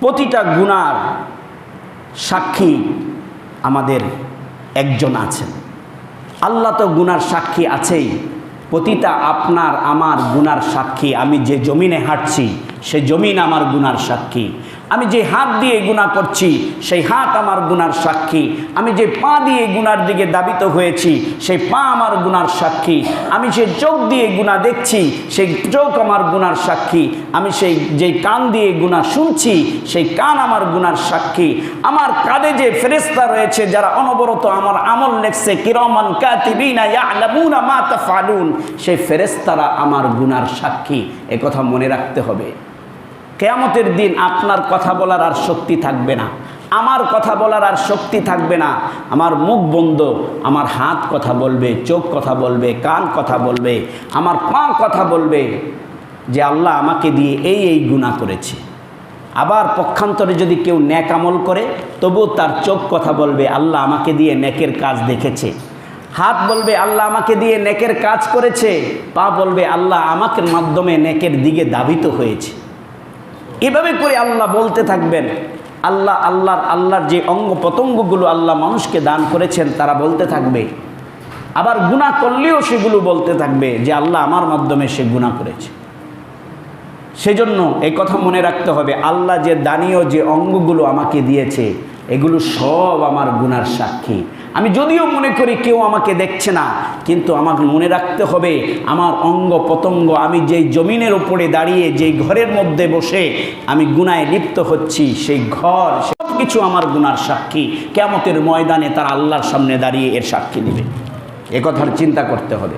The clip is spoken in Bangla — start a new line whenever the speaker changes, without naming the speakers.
প্রতিটা গুনার সাক্ষী আমাদের একজন আছেন। আল্লাহ তো গুনার সাক্ষী আছেই, প্রতিটা আপনার আমার গুনার সাক্ষী। আমি যে জমিনে হাঁটছি সে জমিন আমার গুনার সাক্ষী। আমি যে হাত দিয়ে গুনাহ করছি সেই হাত আমার গুনার সাক্ষী। আমি যে পা দিয়ে গুনার দিকে ধাবিত হয়েছি সেই পা আমার গুনার সাক্ষী। আমি যে চোখ দিয়ে গুনাহ দেখছি সেই চোখ আমার গুনার সাক্ষী। আমি যেই কান দিয়ে গুনাহ শুনছি সেই কান আমার গুনার সাক্ষী। আমার কাঁধে যে ফেরেশতা রয়েছে যারা অনবরত আমার আমল লিখছে, কিরামান কাতিবিনা ইয়ালামুনা মা তাফআলুন, সেই ফেরেশতারা আমার গুনার সাক্ষী। এ কথা মনে রাখতে হবে। কিয়ামতের দিন আপনার কথা বলার আর শক্তি থাকবে না, আমার কথা বলার আর শক্তি থাকবে না। আমার মুখ বন্ধ, আমার হাত কথা বলবে, চোখ কথা বলবে, কান কথা বলবে, আমার পা কথা বলবে যে আল্লাহ আমাকে দিয়ে এই গুনাহ করেছে। আবার পক্ষান্তরে যদি কেউ নেক আমল করে তবু তার চোখ কথা বলবে আল্লাহ আমাকে দিয়ে নেকের কাজ দেখেছে। হাত বলবে আল্লাহ আমাকে দিয়ে নেকের কাজ করেছে। পা বলবে আল্লাহ আমাকে মাধ্যমে নেকের দিকে ধাবিত হয়েছে। এভাবে করে আল্লাহ বলতে থাকবেন। আল্লাহর যে অঙ্গ প্রত্যঙ্গগুলো আল্লাহ মানুষকে দান করেছেন তারা বলতে থাকবে। আবার গুনাহ করলেও সেগুলো বলতে থাকবে যে আল্লাহ আমার মাধ্যমে সে গুনাহ করেছে। সেজন্য এই কথা মনে রাখতে হবে, আল্লাহ যে দানীয় যে অঙ্গগুলো আমাকে দিয়েছে এগুলো সব আমার গুনার সাক্ষী। আমি যদিও মনে করি কেউ আমাকে দেখছে না, কিন্তু আমাকে মনে রাখতে হবে আমার অঙ্গ প্রত্যঙ্গ, আমি যেই জমিনের উপরে দাঁড়িয়ে যেই ঘরের মধ্যে বসে আমি গুনায় লিপ্ত হচ্ছি সেই ঘর সব কিছু আমার গুনার সাক্ষী। কিয়ামতের ময়দানে তারা আল্লাহর সামনে দাঁড়িয়ে এর সাক্ষী নেবে। এ কথার চিন্তা করতে হবে।